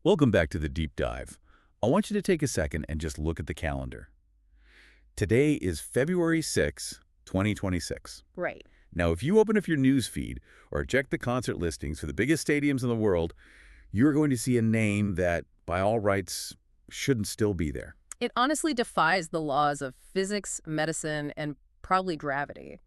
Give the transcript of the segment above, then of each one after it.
Welcome back to the Deep Dive. I want you to take a second and just look at the calendar. Today is February 6, 2026. Right. Now, if you open up your news feed or check the concert listings for the biggest stadiums in the world, you're going to see a name that, by all rights, shouldn't still be there. It honestly defies the laws of physics, medicine, and probably gravity.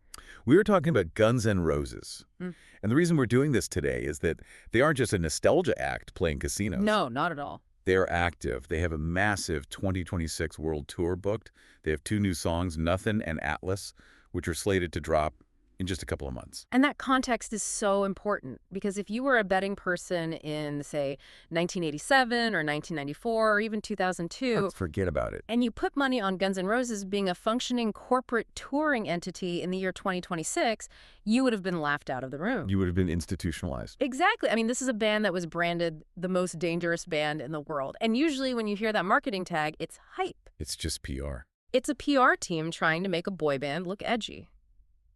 We were talking about Guns N' Roses. And the reason we're doing this today is that they aren't just a nostalgia act playing casinos. No, not at all. They're active. They have a massive 2026 world tour booked. They have 2 new songs, Nothing and Atlas, which are slated to drop in just a couple of months. And that context is so important because if you were a betting person in, say, 1987 or 1994 or even 2002... Let's forget about it. And you put money on Guns N' Roses being a functioning corporate touring entity in the year 2026, you would have been laughed out of the room. You would have been institutionalized. Exactly. I mean, this is a band that was branded the most dangerous band in the world. And usually when you hear that marketing tag, it's hype. It's just PR. It's a PR team trying to make a boy band look edgy.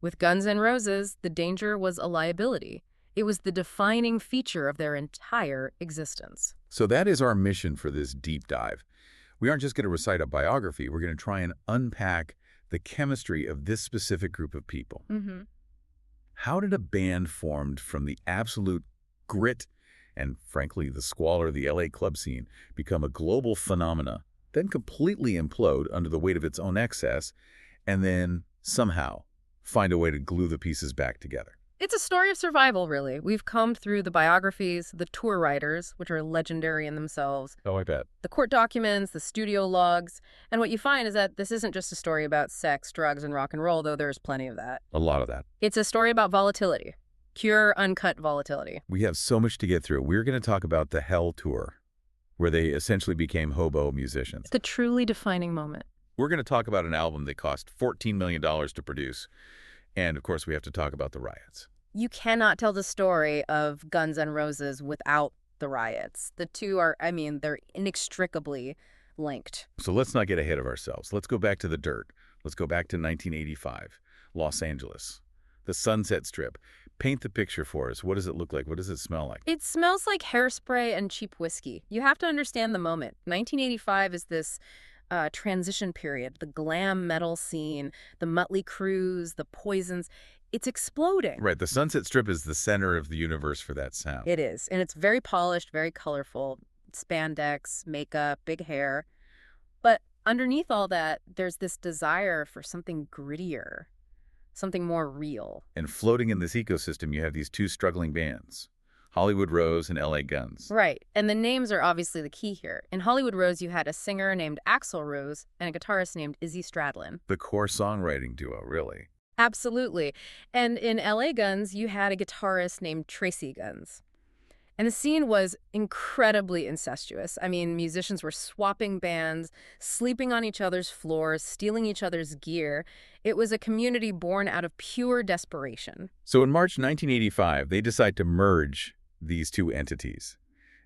With Guns N' Roses, the danger was a liability. It was the defining feature of their entire existence. So that is our mission for this deep dive. We aren't just going to recite a biography. We're going to try and unpack the chemistry of this specific group of people. How did a band formed from the absolute grit and, frankly, the squalor of the LA club scene become a global phenomena, then completely implode under the weight of its own excess, and then somehow find a way to glue the pieces back together? It's a story of survival, really. We've combed through the biographies, the tour writers, which are legendary in themselves. Oh, I bet. The court documents, the studio logs. And what you find is that this isn't just a story about sex, drugs, and rock and roll, though there's plenty of that. A lot of that. It's a story about volatility. Pure, uncut volatility. We have so much to get through. We're going to talk about the Hell Tour, where they essentially became hobo musicians. It's a truly defining moment. We're going to talk about an album that cost $14 million to produce. And, of course, we have to talk about the riots. You cannot tell the story of Guns N' Roses without the riots. The two are, I mean, they're inextricably linked. So let's not get ahead of ourselves. Let's go back to the dirt. Let's go back to 1985, Los Angeles. The Sunset Strip. Paint the picture for us. What does it look like? What does it smell like? It smells like hairspray and cheap whiskey. You have to understand the moment. 1985 is this transition period, the glam metal scene, the Mötley Crues, the Poisons. It's exploding. Right. The Sunset Strip is the center of the universe for that sound. It is. And it's very polished, very colorful. Spandex, makeup, big hair. But underneath all that, there's this desire for something grittier, something more real. And floating in this ecosystem, you have these 2 struggling bands, Hollywood Rose and LA Guns. Right. And the names are obviously the key here. In Hollywood Rose, you had a singer named Axl Rose and a guitarist named Izzy Stradlin. The core songwriting duo, really. Absolutely. And in LA Guns, you had a guitarist named Tracy Guns. And the scene was incredibly incestuous. I mean, musicians were swapping bands, sleeping on each other's floors, stealing each other's gear. It was a community born out of pure desperation. So in March 1985, they decide to merge these 2 entities.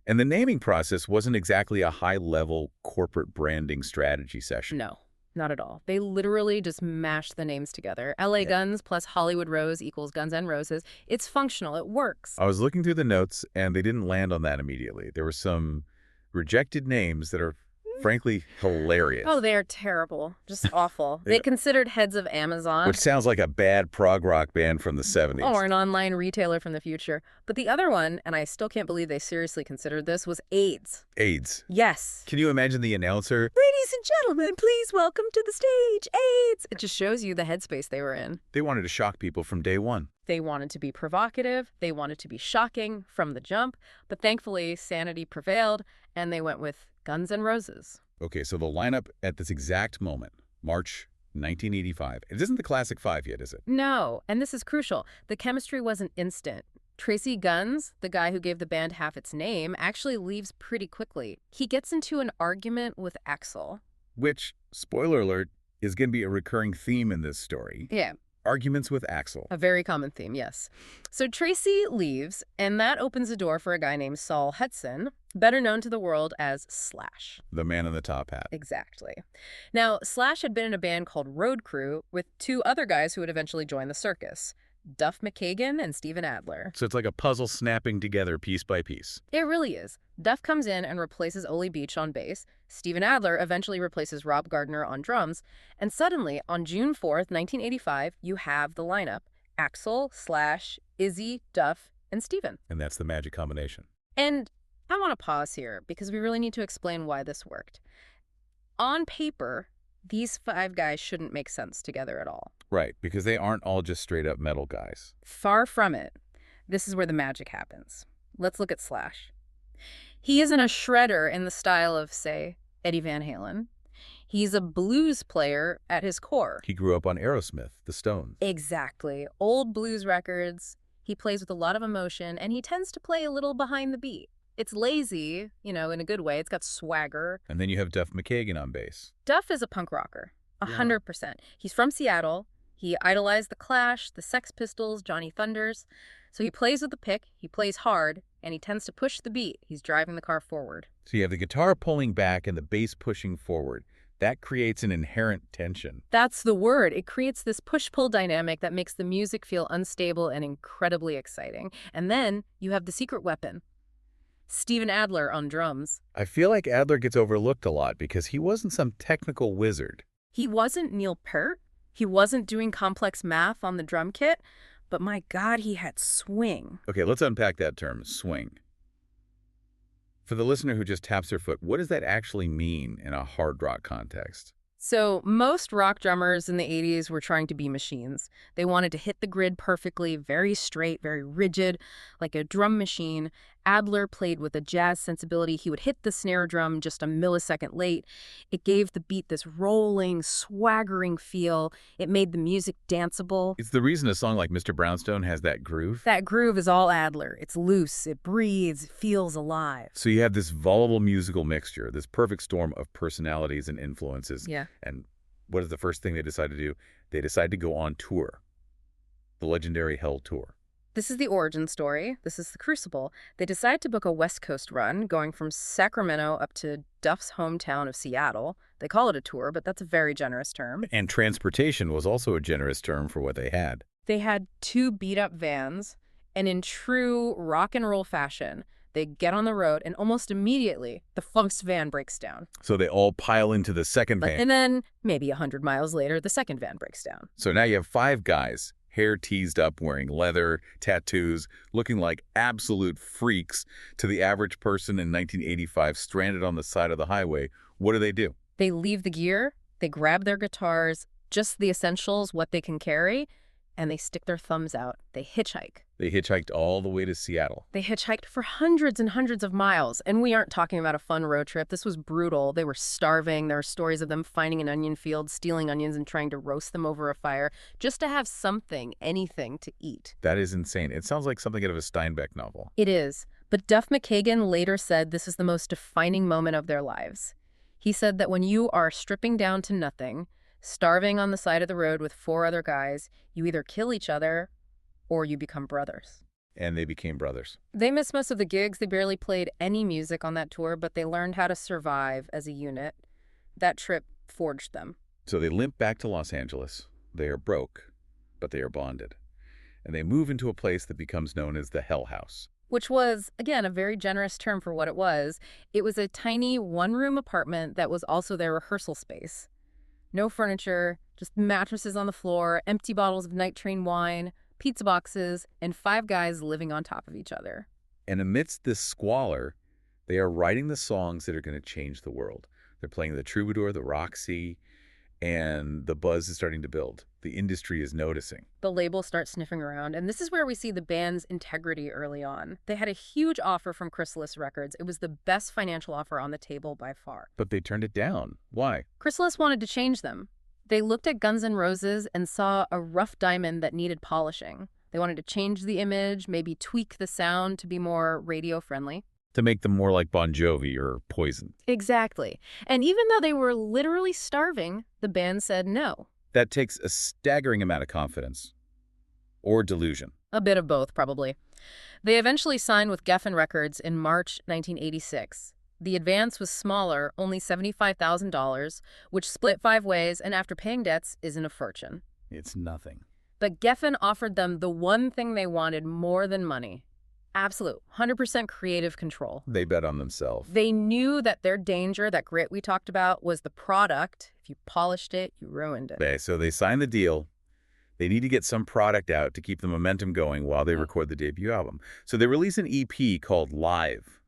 And the naming process wasn't exactly a high-level corporate branding strategy session. No, not at all. They literally just mashed the names together. LA Guns plus Hollywood Rose equals Guns N' Roses. It's functional. It works. I was looking through the notes, and they didn't land on that immediately. There were some rejected names that are, frankly, hilarious. Oh, they are terrible. Just awful. They considered Heads of Amazon. Which sounds like a bad prog rock band from the 70s. Or an online retailer from the future. But the other one, and I still can't believe they seriously considered this, was AIDS. AIDS. Yes. Can you imagine the announcer? Ladies and gentlemen, please welcome to the stage, AIDS. It just shows you the headspace they were in. They wanted to shock people from day one. They wanted to be provocative. They wanted to be shocking from the jump. But thankfully, sanity prevailed, and they went with Guns N' Roses. Okay, so the lineup at this exact moment, March 1985. It isn't the classic 5 yet, is it? No, and this is crucial. The chemistry wasn't instant. Tracy Guns, the guy who gave the band half its name, actually leaves pretty quickly. He gets into an argument with Axl. Which, spoiler alert, is going to be a recurring theme in this story. Yeah. Arguments with Axl. A very common theme, yes. So Tracy leaves, and that opens the door for a guy named Saul Hudson, better known to the world as Slash. The man in the top hat. Exactly. Now, Slash had been in a band called Road Crew with 2 other guys who would eventually join the circus, Duff McKagan and Steven Adler. So it's like a puzzle snapping together piece by piece. It really is. Duff comes in and replaces Ole Beach on bass. Steven Adler eventually replaces Rob Gardner on drums. And suddenly, on June 4th, 1985, you have the lineup. Axl, Slash, Izzy, Duff, and Steven. And that's the magic combination. And I want to pause here because we really need to explain why this worked. On paper, these 5 guys shouldn't make sense together at all. Right, because they aren't all just straight-up metal guys. Far from it. This is where the magic happens. Let's look at Slash. He isn't a shredder in the style of, say, Eddie Van Halen. He's a blues player at his core. He grew up on Aerosmith, the Stones. Exactly. Old blues records. He plays with a lot of emotion, and he tends to play a little behind the beat. It's lazy, in a good way. It's got swagger. And then you have Duff McKagan on bass. Duff is a punk rocker, 100%. He's from Seattle. He idolized the Clash, the Sex Pistols, Johnny Thunders. So he plays with the pick, he plays hard, and he tends to push the beat. He's driving the car forward. So you have the guitar pulling back and the bass pushing forward. That creates an inherent tension. That's the word. It creates this push-pull dynamic that makes the music feel unstable and incredibly exciting. And then you have the secret weapon. Steven Adler on drums. I feel like Adler gets overlooked a lot because he wasn't some technical wizard. He wasn't Neil Peart. He wasn't doing complex math on the drum kit. But my God, he had swing. Okay, let's unpack that term, swing. For the listener who just taps their foot, what does that actually mean in a hard rock context? So most rock drummers in the 80s were trying to be machines. They wanted to hit the grid perfectly, very straight, very rigid, like a drum machine. Adler played with a jazz sensibility. He would hit the snare drum just a millisecond late. It gave the beat this rolling, swaggering feel. It made the music danceable. It's the reason a song like Mr. Brownstone has that groove. That groove is all Adler. It's loose, it breathes, it feels alive. So you have this volatile musical mixture, this perfect storm of personalities and influences. Yeah. And what is the first thing they decide to do? They decide to go on tour. The legendary Hell Tour. This is the origin story. This is the crucible. They decide to book a West Coast run, going from Sacramento up to Duff's hometown of Seattle. They call it a tour, but that's a very generous term. And transportation was also a generous term for what they had. They had 2 beat-up vans, and in true rock and roll fashion, they get on the road, and almost immediately, the Funk's van breaks down. So they all pile into the second van. And then, maybe 100 miles later, the second van breaks down. So now you have 5 guys, hair teased up, wearing leather, tattoos, looking like absolute freaks to the average person in 1985 stranded on the side of the highway. What do? They leave the gear, they grab their guitars, just the essentials, what they can carry, and they stick their thumbs out. They hitchhike. They hitchhiked all the way to Seattle. They hitchhiked for hundreds and hundreds of miles. And we aren't talking about a fun road trip. This was brutal. They were starving. There are stories of them finding an onion field, stealing onions, and trying to roast them over a fire just to have something, anything to eat. That is insane. It sounds like something out of a Steinbeck novel. It is. But Duff McKagan later said this is the most defining moment of their lives. He said that when you are stripping down to nothing, starving on the side of the road with 4 other guys, you either kill each other or you become brothers. And they became brothers. They missed most of the gigs. They barely played any music on that tour, but they learned how to survive as a unit. That trip forged them. So they limp back to Los Angeles. They are broke, but they are bonded. And they move into a place that becomes known as the Hell House. Which was, again, a very generous term for what it was. It was a tiny 1-room apartment that was also their rehearsal space. No furniture, just mattresses on the floor, empty bottles of Night Train wine, pizza boxes, and 5 guys living on top of each other. And amidst this squalor, they are writing the songs that are going to change the world. They're playing the Troubadour, the Roxy, and the buzz is starting to build. The industry is noticing. The label starts sniffing around, and this is where we see the band's integrity early on. They had a huge offer from Chrysalis Records. It was the best financial offer on the table by far. But they turned it down. Why? Chrysalis wanted to change them. They looked at Guns N' Roses and saw a rough diamond that needed polishing. They wanted to change the image, maybe tweak the sound to be more radio-friendly. To make them more like Bon Jovi or Poison. Exactly. And even though they were literally starving, the band said no. That takes a staggering amount of confidence. Or delusion. A bit of both, probably. They eventually signed with Geffen Records in March 1986. The advance was smaller, only $75,000, which split 5 ways, and after paying debts, isn't a fortune. It's nothing. But Geffen offered them the one thing they wanted more than money. Absolute, 100% creative control. They bet on themselves. They knew that their danger, that grit we talked about, was the product. If you polished it, you ruined it. Okay, so they signed the deal. They need to get some product out to keep the momentum going while they record the debut album. So they release an EP called Live,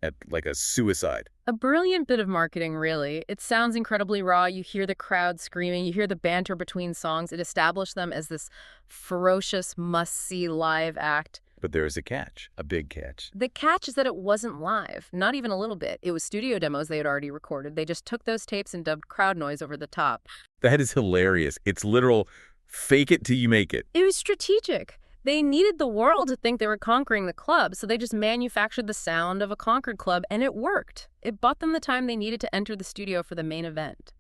at like a suicide. A brilliant bit of marketing, really. It sounds incredibly raw. You hear the crowd screaming. You hear the banter between songs. It established them as this ferocious, must-see live act. But there is a catch, a big catch. The catch is that it wasn't live, not even a little bit. It was studio demos they had already recorded. They just took those tapes and dubbed crowd noise over the top. That is hilarious. It's literal fake it till you make it. It was strategic. They needed the world to think they were conquering the club, so they just manufactured the sound of a conquered club, and it worked. It bought them the time they needed to enter the studio for the main event,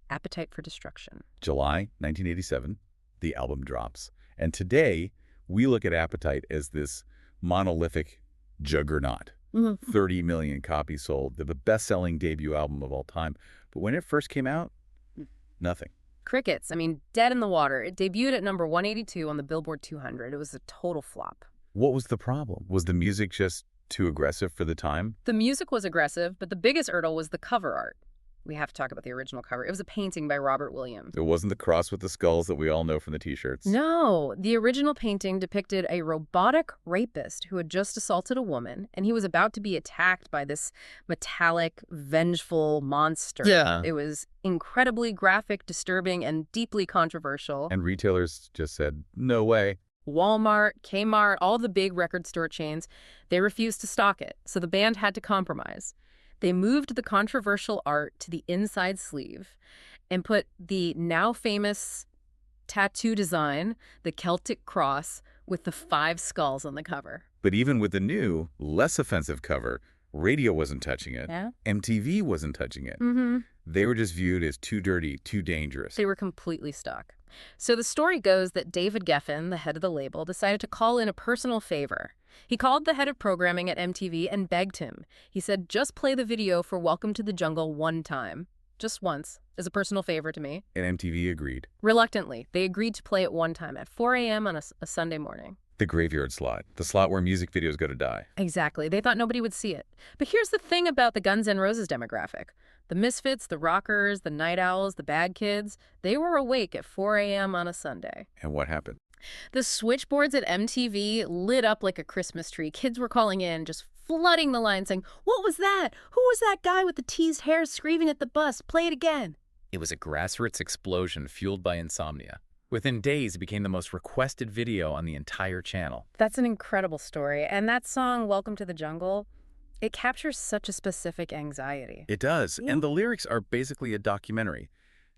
Appetite for Destruction. July 1987, the album drops. And today, we look at Appetite as this monolithic juggernaut. 30 million copies sold. They're the best-selling debut album of all time. But when it first came out, nothing. Crickets. I mean, dead in the water. It debuted at number 182 on the Billboard 200. It was a total flop. What was the problem? Was the music just too aggressive for the time? The music was aggressive, but the biggest hurdle was the cover art. We have to talk about the original cover. It was a painting by Robert Williams. It wasn't the cross with the skulls that we all know from the T-shirts. No, the original painting depicted a robotic rapist who had just assaulted a woman, and he was about to be attacked by this metallic, vengeful monster. Yeah. It was incredibly graphic, disturbing, and deeply controversial. And retailers just said, no way. Walmart, Kmart, all the big record store chains, they refused to stock it, so the band had to compromise. They moved the controversial art to the inside sleeve and put the now famous tattoo design, the Celtic cross, with the 5 skulls on the cover. But even with the new, less offensive cover, radio wasn't touching it. Yeah? MTV wasn't touching it. They were just viewed as too dirty, too dangerous. They were completely stuck. So the story goes that David Geffen, the head of the label, decided to call in a personal favor. He called the head of programming at MTV and begged him. He said, just play the video for Welcome to the Jungle one time. Just once, as a personal favor to me. And MTV agreed. Reluctantly, they agreed to play it one time at 4 a.m. on a Sunday morning. The graveyard slot. The slot where music videos go to die. Exactly. They thought nobody would see it. But here's the thing about the Guns N' Roses demographic. The misfits, the rockers, the night owls, the bad kids, they were awake at 4 a.m. on a Sunday. And what happened? The switchboards at MTV lit up like a Christmas tree. Kids were calling in, just flooding the line, saying, "What was that? Who was that guy with the teased hair screaming at the bus? Play it again." It was a grassroots explosion fueled by insomnia. Within days, it became the most requested video on the entire channel. That's an incredible story. And that song, Welcome to the Jungle, it captures such a specific anxiety. It does. And the lyrics are basically a documentary.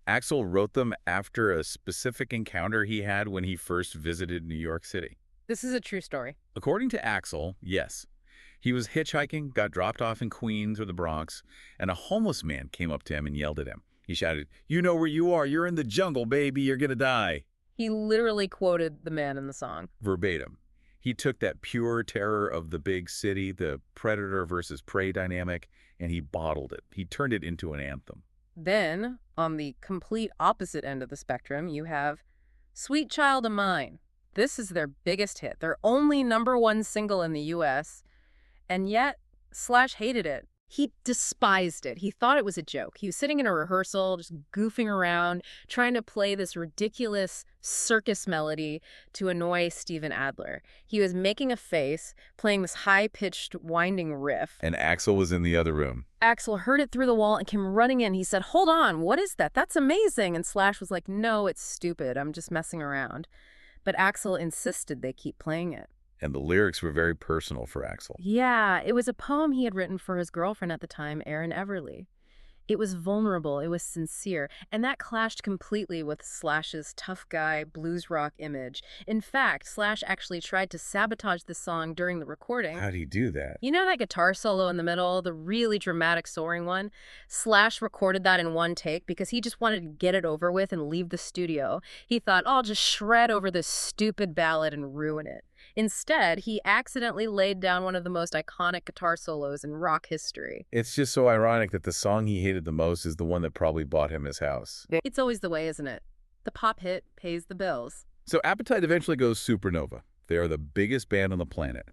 Axl wrote them after a specific encounter he had when he first visited New York City. This is a true story. According to Axl, yes. He was hitchhiking, got dropped off in Queens or the Bronx, and a homeless man came up to him and yelled at him. He shouted, "You know where you are. You're in the jungle, baby. You're gonna die." He literally quoted the man in the song. Verbatim. He took that pure terror of the big city, the predator versus prey dynamic, and he bottled it. He turned it into an anthem. Then, on the complete opposite end of the spectrum, you have Sweet Child of Mine. This is their biggest hit, their only #1 single in the U.S., and yet Slash hated it. He despised it. He thought it was a joke. He was sitting in a rehearsal, just goofing around, trying to play this ridiculous circus melody to annoy Steven Adler. He was making a face, playing this high-pitched, winding riff. And Axl was in the other room. Axl heard it through the wall and came running in. He said, "Hold on, what is that? That's amazing." And Slash was like, "No, it's stupid. I'm just messing around." But Axl insisted they keep playing it. And the lyrics were very personal for Axl. Yeah, it was a poem he had written for his girlfriend at the time, Erin Everly. It was vulnerable, it was sincere, and that clashed completely with Slash's tough guy, blues rock image. In fact, Slash actually tried to sabotage the song during the recording. How'd he do that? You know that guitar solo in the middle, the really dramatic soaring one? Slash recorded that in one take because he just wanted to get it over with and leave the studio. He thought, "I'll just shred over this stupid ballad and ruin it." Instead, he accidentally laid down one of the most iconic guitar solos in rock history. It's just so ironic that the song he hated the most is the one that probably bought him his house. It's always the way, isn't it? The pop hit pays the bills. So Appetite eventually goes supernova. They are the biggest band on the planet.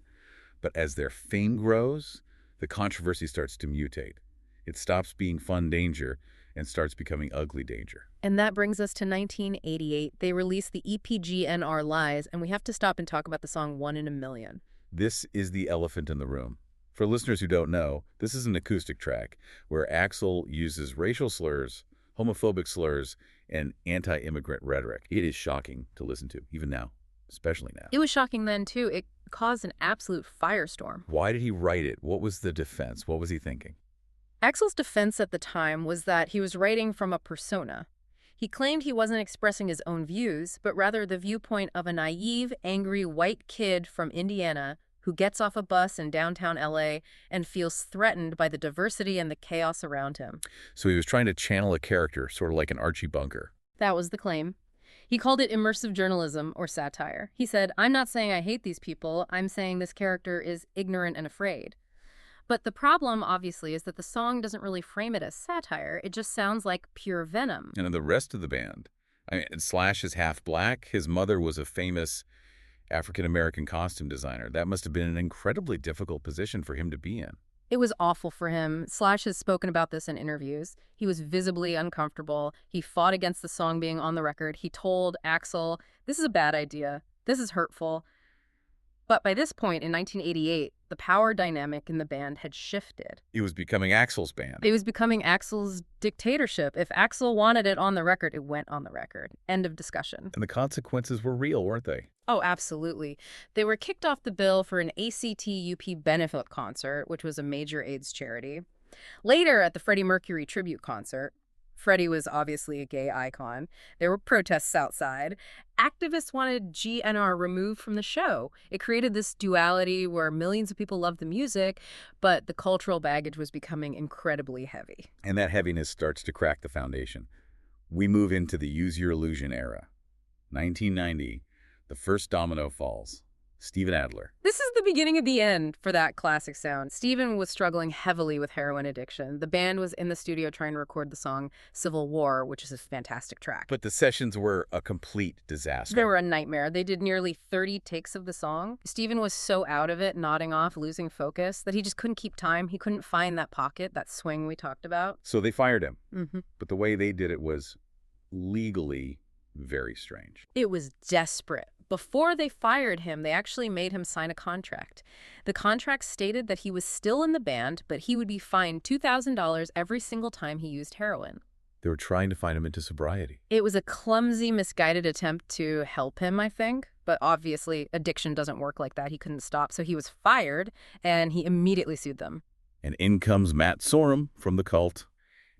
But as their fame grows, the controversy starts to mutate. It stops being fun danger and starts becoming ugly danger. And that brings us to 1988. They released the EPGNR Lies, and we have to stop and talk about the song One in a Million. This is the elephant in the room. For listeners who don't know, this is an acoustic track where Axl uses racial slurs, homophobic slurs, and anti-immigrant rhetoric. It is shocking to listen to, even now, especially now. It was shocking then, too. It caused an absolute firestorm. Why did he write it? What was the defense? What was he thinking? Axl's defense at the time was that he was writing from a persona. He claimed he wasn't expressing his own views, but rather the viewpoint of a naive, angry white kid from Indiana who gets off a bus in downtown LA and feels threatened by the diversity and the chaos around him. So he was trying to channel a character, sort of like an Archie Bunker. That was the claim. He called it immersive journalism or satire. He said, "I'm not saying I hate these people. I'm saying this character is ignorant and afraid." But the problem, obviously, is that the song doesn't really frame it as satire. It just sounds like pure venom. And in the rest of the band, I mean, Slash is half black. His mother was a famous African-American costume designer. That must have been an incredibly difficult position for him to be in. It was awful for him. Slash has spoken about this in interviews. He was visibly uncomfortable. He fought against the song being on the record. He told Axl, "This is a bad idea. This is hurtful." But by this point, in 1988, the power dynamic in the band had shifted. It was becoming Axl's band. It was becoming Axl's dictatorship. If Axl wanted it on the record, it went on the record. End of discussion. And the consequences were real, weren't they? Oh, absolutely. They were kicked off the bill for an ACT-UP benefit concert, which was a major AIDS charity. Later, at the Freddie Mercury tribute concert, Freddie was obviously a gay icon. There were protests outside. Activists wanted GNR removed from the show. It created this duality where millions of people loved the music, but the cultural baggage was becoming incredibly heavy. And that heaviness starts to crack the foundation. We move into the Use Your Illusion era. 1990, the first domino falls. Steven Adler. This is the beginning of the end for that classic sound. Steven was struggling heavily with heroin addiction. The band was in the studio trying to record the song Civil War, which is a fantastic track. But the sessions were a complete disaster. They were a nightmare. They did nearly 30 takes of the song. Steven was so out of it, nodding off, losing focus, that he just couldn't keep time. He couldn't find that pocket, that swing we talked about. So they fired him. Mm-hmm. But the way they did it was legally very strange. It was desperate. Before they fired him, they actually made him sign a contract. The contract stated that he was still in the band, but he would be fined $2,000 every single time he used heroin. They were trying to find him into sobriety. It was a clumsy, misguided attempt to help him, I think. But obviously, addiction doesn't work like that. He couldn't stop, so he was fired, and he immediately sued them. And in comes Matt Sorum from The Cult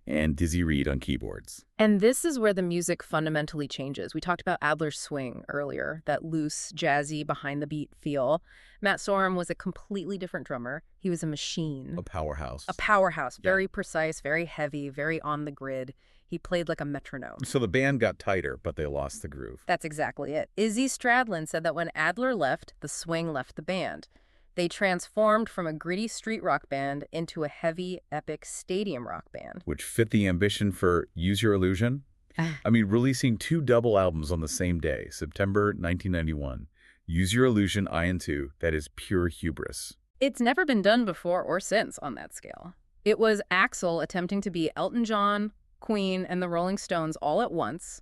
and Dizzy Reed on keyboards. And this is where the music fundamentally changes. We talked about Adler's swing earlier, that loose, jazzy, behind-the-beat feel. Matt Sorum was a completely different drummer. He was a machine. A powerhouse. A powerhouse. Very precise, very heavy, very on the grid. He played like a metronome. So the band got tighter, but they lost the groove. That's exactly it. Izzy Stradlin said that when Adler left, the swing left the band. They transformed from a gritty street rock band into a heavy, epic stadium rock band. Which fit the ambition for Use Your Illusion. I mean, releasing 2 double albums on the same day, September 1991. Use Your Illusion, I and 2, that is pure hubris. It's never been done before or since on that scale. It was Axl attempting to be Elton John, Queen, and the Rolling Stones all at once.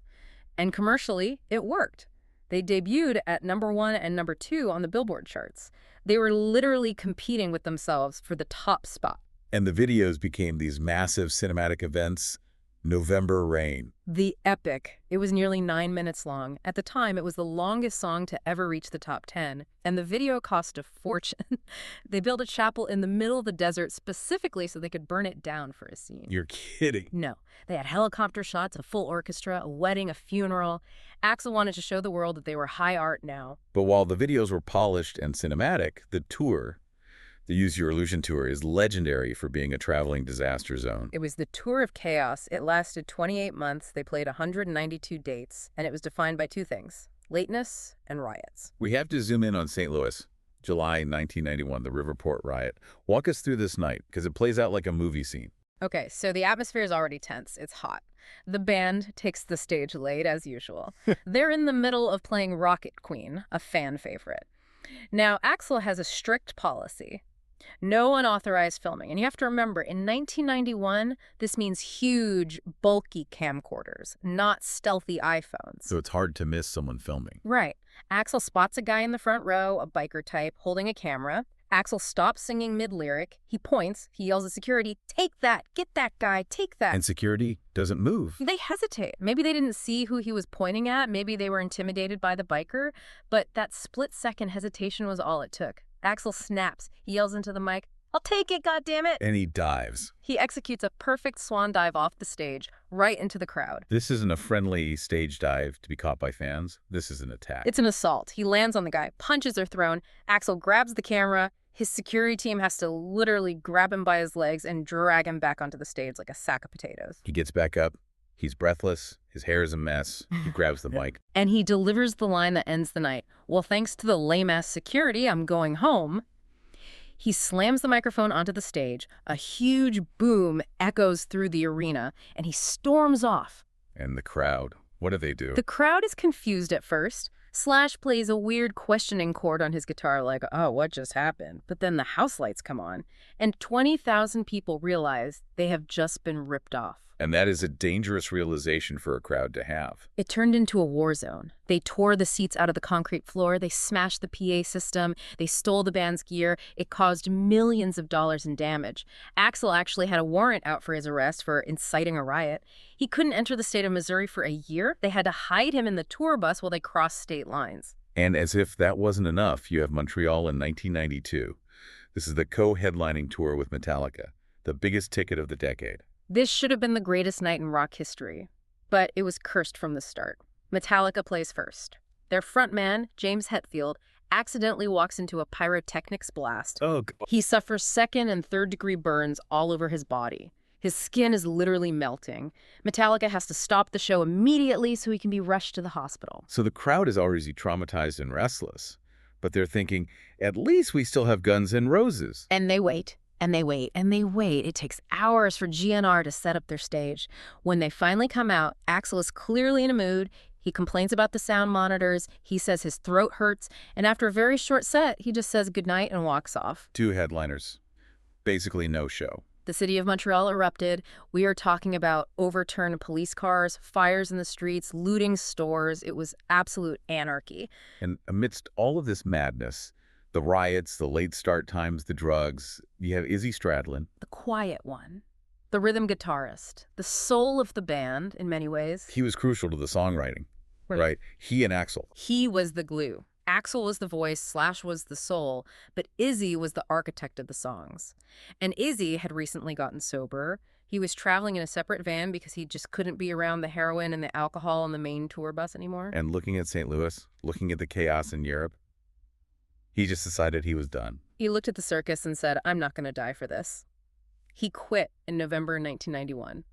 And commercially, it worked. They debuted at #1 and #2 on the Billboard charts. They were literally competing with themselves for the top spot. And the videos became these massive cinematic events. November Rain. The epic. It was nearly 9 minutes long. At the time, it was the longest song to ever reach the top 10, and the video cost a fortune. They built a chapel in the middle of the desert specifically so they could burn it down for a scene. You're kidding. No. They had helicopter shots, a full orchestra, a wedding, a funeral. Axl wanted to show the world that they were high art now. But while the videos were polished and cinematic, the tour, the Use Your Illusion tour, is legendary for being a traveling disaster zone. It was the Tour of Chaos. It lasted 28 months. They played 192 dates, and it was defined by 2 things: lateness and riots. We have to zoom in on St. Louis, July 1991, the Riverport riot. Walk us through this night, because it plays out like a movie scene. Okay, so the atmosphere is already tense. It's hot. The band takes the stage late, as usual. They're in the middle of playing Rocket Queen, a fan favorite. Now, Axl has a strict policy. No unauthorized filming. And you have to remember, in 1991, this means huge, bulky camcorders, not stealthy iPhones. So it's hard to miss someone filming. Right. Axl spots a guy in the front row, a biker type, holding a camera. Axl stops singing mid-lyric. He points. He yells at security, "Take that! Get that guy! Take that!" And security doesn't move. They hesitate. Maybe they didn't see who he was pointing at. Maybe they were intimidated by the biker. But that split-second hesitation was all it took. Axl snaps. He yells into the mic, "I'll take it, goddammit!" And he dives. He executes a perfect swan dive off the stage, right into the crowd. This isn't a friendly stage dive to be caught by fans. This is an attack. It's an assault. He lands on the guy. Punches are thrown. Axl grabs the camera. His security team has to literally grab him by his legs and drag him back onto the stage like a sack of potatoes. He gets back up. He's breathless. His hair is a mess. He grabs the mic. And he delivers the line that ends the night. "Well, thanks to the lame-ass security, I'm going home." He slams the microphone onto the stage. A huge boom echoes through the arena, and he storms off. And the crowd, what do? The crowd is confused at first. Slash plays a weird questioning chord on his guitar like, "Oh, what just happened?" But then the house lights come on, and 20,000 people realize they have just been ripped off. And that is a dangerous realization for a crowd to have. It turned into a war zone. They tore the seats out of the concrete floor. They smashed the PA system. They stole the band's gear. It caused millions of dollars in damage. Axl actually had a warrant out for his arrest for inciting a riot. He couldn't enter the state of Missouri for a year. They had to hide him in the tour bus while they crossed state lines. And as if that wasn't enough, you have Montreal in 1992. This is the co-headlining tour with Metallica, the biggest ticket of the decade. This should have been the greatest night in rock history, but it was cursed from the start. Metallica plays first. Their frontman, James Hetfield, accidentally walks into a pyrotechnics blast. Oh, God. He suffers second and third-degree burns all over his body. His skin is literally melting. Metallica has to stop the show immediately so he can be rushed to the hospital. So the crowd is already traumatized and restless, but they're thinking, at least we still have Guns N' Roses. And they wait. And they wait, and they wait. It takes hours for GNR to set up their stage. When they finally come out, Axl is clearly in a mood. He complains about the sound monitors. He says his throat hurts. And after a very short set, he just says goodnight and walks off. 2 headliners. Basically no show. The city of Montreal erupted. We are talking about overturned police cars, fires in the streets, looting stores. It was absolute anarchy. And amidst all of this madness, the riots, the late start times, the drugs, you have Izzy Stradlin. The quiet one. The rhythm guitarist. The soul of the band, in many ways. He was crucial to the songwriting, right? He and Axl. He was the glue. Axl was the voice, Slash was the soul, but Izzy was the architect of the songs. And Izzy had recently gotten sober. He was traveling in a separate van because he just couldn't be around the heroin and the alcohol on the main tour bus anymore. And looking at St. Louis, looking at the chaos in Europe, he just decided he was done. He looked at the circus and said, "I'm not going to die for this." He quit in November 1991.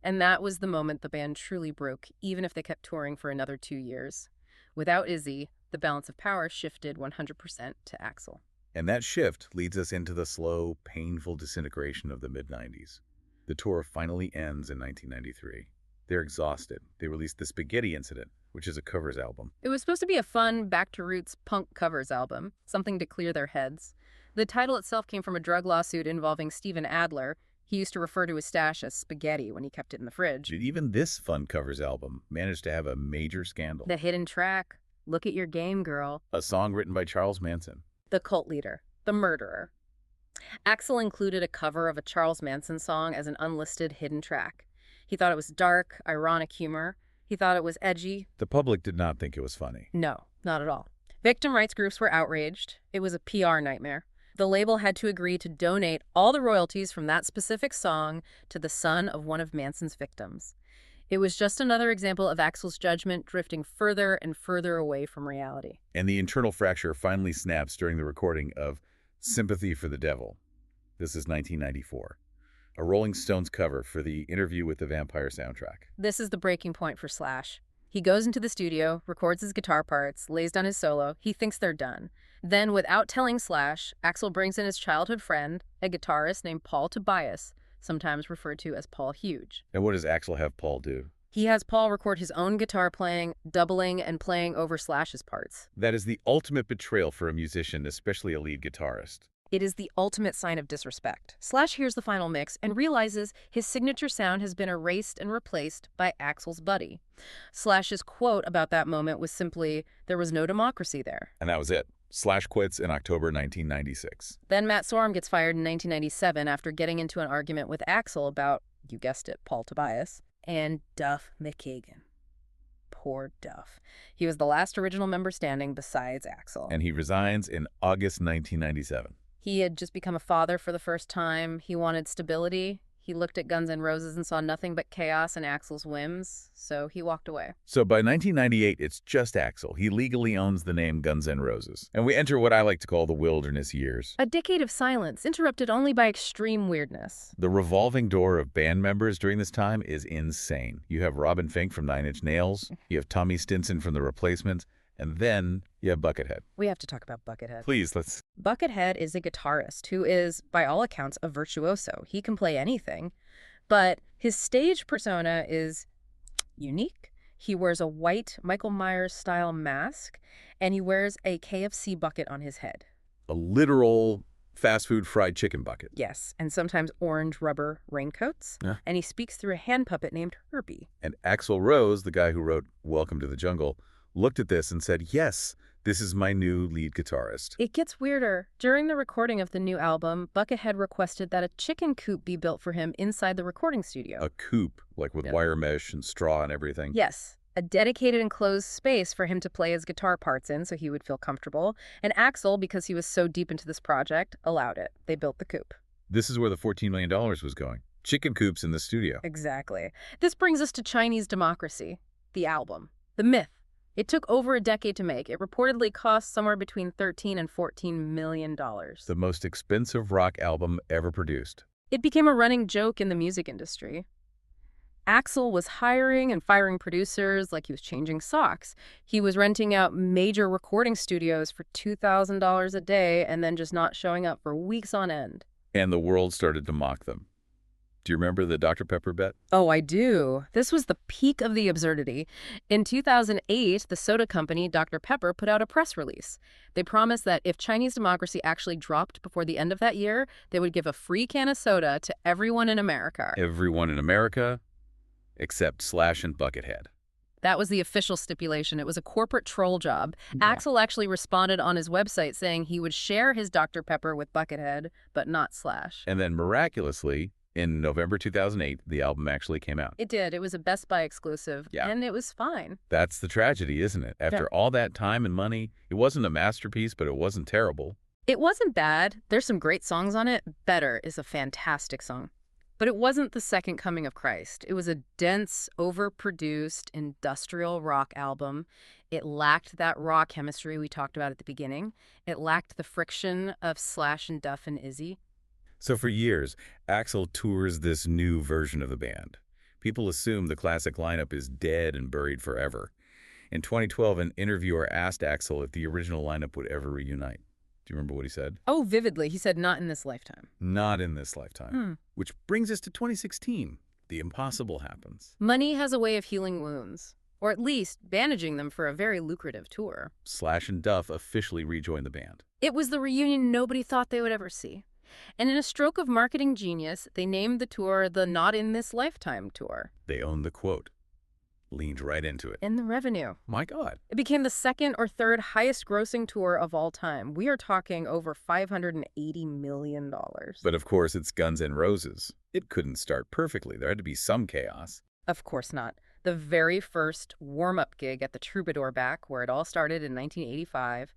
And that was the moment the band truly broke, even if they kept touring for another 2 years. Without Izzy, the balance of power shifted 100% to Axl. And that shift leads us into the slow, painful disintegration of the mid-90s. The tour finally ends in 1993. They're exhausted. They released The Spaghetti Incident, which is a covers album. It was supposed to be a fun, back-to-roots punk covers album, something to clear their heads. The title itself came from a drug lawsuit involving Steven Adler. He used to refer to his stash as spaghetti when he kept it in the fridge. Even this fun covers album managed to have a major scandal. The hidden track, "Look at Your Game, Girl." A song written by Charles Manson. The cult leader, the murderer. Axl included a cover of a Charles Manson song as an unlisted hidden track. He thought it was dark, ironic humor. He thought it was edgy. The public did not think it was funny. No, not at all. Victim rights groups were outraged. It was a PR nightmare. The label had to agree to donate all the royalties from that specific song to the son of one of Manson's victims. It was just another example of Axl's judgment drifting further and further away from reality. And the internal fracture finally snaps during the recording of Sympathy for the Devil. This is 1994. A Rolling Stones cover for the Interview with the Vampire soundtrack. This is the breaking point for Slash. He goes into the studio, records his guitar parts, lays down his solo. He thinks they're done. Then, without telling Slash, Axl brings in his childhood friend, a guitarist named Paul Tobias. sometimes referred to as Paul Huge. And what does Axl have Paul do? He has Paul record his own guitar playing, doubling and playing over Slash's parts. That is the ultimate betrayal for a musician, especially a lead guitarist. It is the ultimate sign of disrespect. Slash hears the final mix and realizes his signature sound has been erased and replaced by Axl's buddy. Slash's quote about that moment was simply, "There was no democracy there." And that was it. Slash quits in October 1996. Then Matt Sorum gets fired in 1997 after getting into an argument with Axl about, you guessed it, Paul Tobias, and Duff McKagan. Poor Duff. He was the last original member standing besides Axl. And he resigns in August 1997. He had just become a father for the first time. He wanted stability. He looked at Guns N' Roses and saw nothing but chaos and Axl's whims, so he walked away. So by 1998, it's just Axl. He legally owns the name Guns N' Roses. And we enter what I like to call the wilderness years. A decade of silence, interrupted only by extreme weirdness. The revolving door of band members during this time is insane. You have Robin Fink from Nine Inch Nails, you have Tommy Stinson from The Replacements, and then you have Buckethead. We have to talk about Buckethead. Please, let's... Buckethead is a guitarist who is, by all accounts, a virtuoso. He can play anything, but his stage persona is unique. He wears a white Michael Myers-style mask, and he wears a KFC bucket on his head. A literal fast food fried chicken bucket. Yes, and sometimes orange rubber raincoats. Yeah. And he speaks through a hand puppet named Herbie. And Axl Rose, the guy who wrote Welcome to the Jungle, looked at this and said, yes, this is my new lead guitarist. It gets weirder. During the recording of the new album, Buckethead requested that a chicken coop be built for him inside the recording studio. A coop, like with wire mesh and straw and everything. Yes, a dedicated enclosed space for him to play his guitar parts in so he would feel comfortable. And Axl, because he was so deep into this project, allowed it. They built the coop. This is where the $14 million was going. Chicken coops in the studio. Exactly. This brings us to Chinese Democracy, the album, the myth. It took over a decade to make. It reportedly cost somewhere between $13 and $14 million. The most expensive rock album ever produced. It became a running joke in the music industry. Axl was hiring and firing producers like he was changing socks. He was renting out major recording studios for $2,000 a day and then just not showing up for weeks on end. And the world started to mock them. Do you remember the Dr. Pepper bet? Oh, I do. This was the peak of the absurdity. In 2008, the soda company Dr. Pepper put out a press release. They promised that if Chinese Democracy actually dropped before the end of that year, they would give a free can of soda to everyone in America. Everyone in America, except Slash and Buckethead. That was the official stipulation. It was a corporate troll job. Yeah. Axl actually responded on his website saying he would share his Dr. Pepper with Buckethead, but not Slash. And then miraculously, in November 2008, the album actually came out. It did. It was a Best Buy exclusive, and it was fine. That's the tragedy, isn't it? After all that time and money, it wasn't a masterpiece, but it wasn't terrible. It wasn't bad. There's some great songs on it. Better is a fantastic song. But it wasn't the second coming of Christ. It was a dense, overproduced, industrial rock album. It lacked that raw chemistry we talked about at the beginning. It lacked the friction of Slash and Duff and Izzy. So for years, Axl tours this new version of the band. People assume the classic lineup is dead and buried forever. In 2012, an interviewer asked Axl if the original lineup would ever reunite. Do you remember what he said? Oh, vividly. He said, not in this lifetime. Not in this lifetime. Which brings us to 2016. The impossible happens. Money has a way of healing wounds, or at least bandaging them for a very lucrative tour. Slash and Duff officially rejoined the band. It was the reunion nobody thought they would ever see. And in a stroke of marketing genius, they named the tour the Not in This Lifetime Tour. They owned the quote. Leaned right into it. And the revenue. My God. It became the second or third highest grossing tour of all time. We are talking over $580 million. But of course, it's Guns N' Roses. It couldn't start perfectly. There had to be some chaos. Of course not. The very first warm-up gig at the Troubadour back, where it all started in 1985,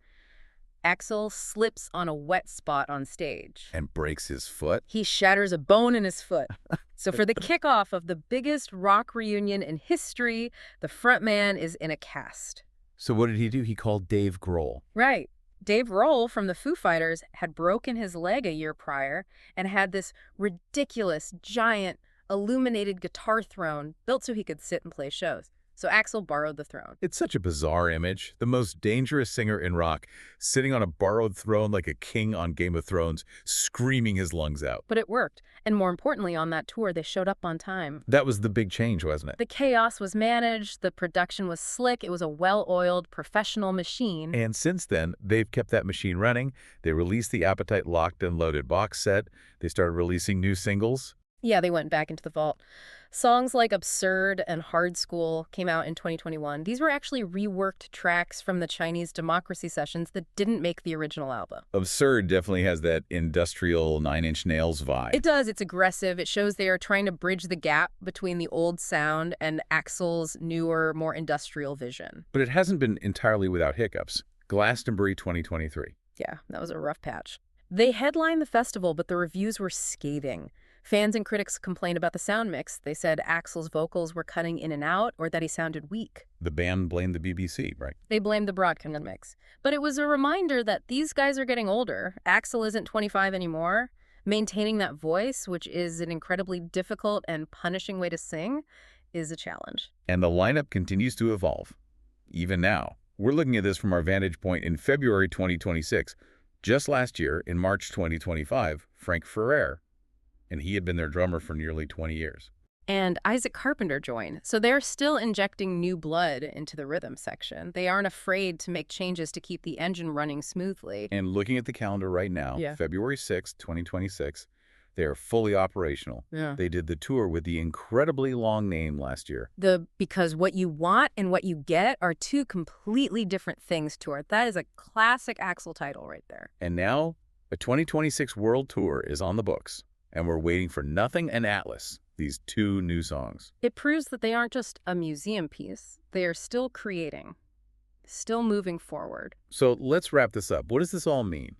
Axl slips on a wet spot on stage. And breaks his foot? He shatters a bone in his foot. So for the kickoff of the biggest rock reunion in history, the frontman is in a cast. So what did he do? He called Dave Grohl. Right. Dave Grohl from the Foo Fighters had broken his leg a year prior and had this ridiculous, giant, illuminated guitar throne built so he could sit and play shows. So Axl borrowed the throne. It's such a bizarre image. The most dangerous singer in rock, sitting on a borrowed throne like a king on Game of Thrones, screaming his lungs out. But it worked. And more importantly, on that tour, they showed up on time. That was the big change, wasn't it? The chaos was managed, the production was slick, it was a well-oiled, professional machine. And since then, they've kept that machine running. They released the Appetite Locked and Loaded box set. They started releasing new singles. Yeah, they went back into the vault. Songs like Absurd and Hard School came out in 2021. These were actually reworked tracks from the Chinese Democracy sessions that didn't make the original album. Absurd definitely has that industrial Nine Inch Nails vibe. It does. It's aggressive. It shows they are trying to bridge the gap between the old sound and Axl's newer, more industrial vision. But it hasn't been entirely without hiccups. Glastonbury 2023. Yeah, that was a rough patch. They headlined the festival, but the reviews were scathing. Fans and critics complained about the sound mix. They said Axl's vocals were cutting in and out or that he sounded weak. The band blamed the BBC, right? They blamed the broadcast mix. But it was a reminder that these guys are getting older. Axl isn't 25 anymore. Maintaining that voice, which is an incredibly difficult and punishing way to sing, is a challenge. And the lineup continues to evolve. Even now, we're looking at this from our vantage point in February 2026. Just last year, in March 2025, Frank Ferrer, and he had been their drummer for nearly 20 years. And Isaac Carpenter joined, so they're still injecting new blood into the rhythm section. They aren't afraid to make changes to keep the engine running smoothly. And looking at the calendar right now, February 6, 2026, they are fully operational. Yeah. They did the tour with the incredibly long name last year. Because What You Want and What You Get are two completely different things tour. That is a classic Axl title right there. And now, a 2026 world tour is on the books. And we're waiting for Nothing and Atlas, these two new songs. It proves that they aren't just a museum piece. They are still creating, still moving forward. So let's wrap this up. What does this all mean?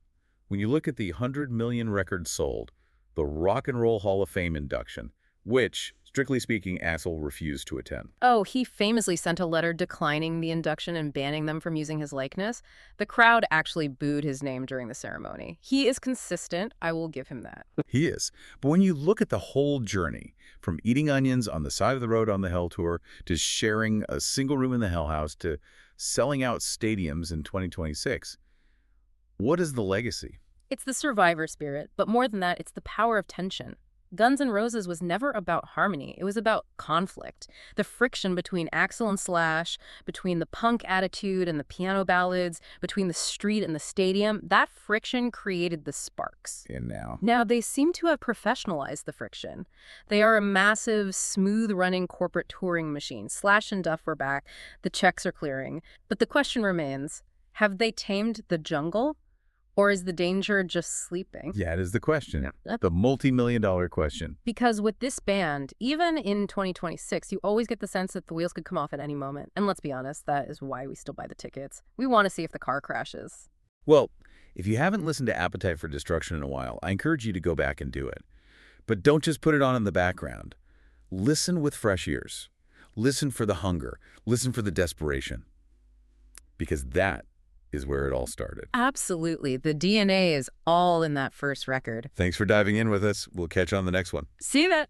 When you look at the 100 million records sold, the Rock and Roll Hall of Fame induction, which, strictly speaking, Axl refused to attend. Oh, he famously sent a letter declining the induction and banning them from using his likeness. The crowd actually booed his name during the ceremony. He is consistent. I will give him that. He is. But when you look at the whole journey, from eating onions on the side of the road on the Hell Tour, to sharing a single room in the Hell House, to selling out stadiums in 2026, what is the legacy? It's the survivor spirit, but more than that, it's the power of tension. Guns N' Roses was never about harmony. It was about conflict. The friction between Axl and Slash, between the punk attitude and the piano ballads, between the street and the stadium, that friction created the sparks. And Now they seem to have professionalized the friction. They are a massive, smooth-running corporate touring machine. Slash and Duff were back. The checks are clearing. But the question remains, have they tamed the jungle? Or is the danger just sleeping? Yeah, it is the question. Yeah. The multi-million-dollar question. Because with this band, even in 2026, you always get the sense that the wheels could come off at any moment. And let's be honest, that is why we still buy the tickets. We want to see if the car crashes. Well, if you haven't listened to Appetite for Destruction in a while, I encourage you to go back and do it. But don't just put it on in the background. Listen with fresh ears. Listen for the hunger. Listen for the desperation. Because that is where it all started. Absolutely. The DNA is all in that first record. Thanks for diving in with us. We'll catch you on the next one. See you then.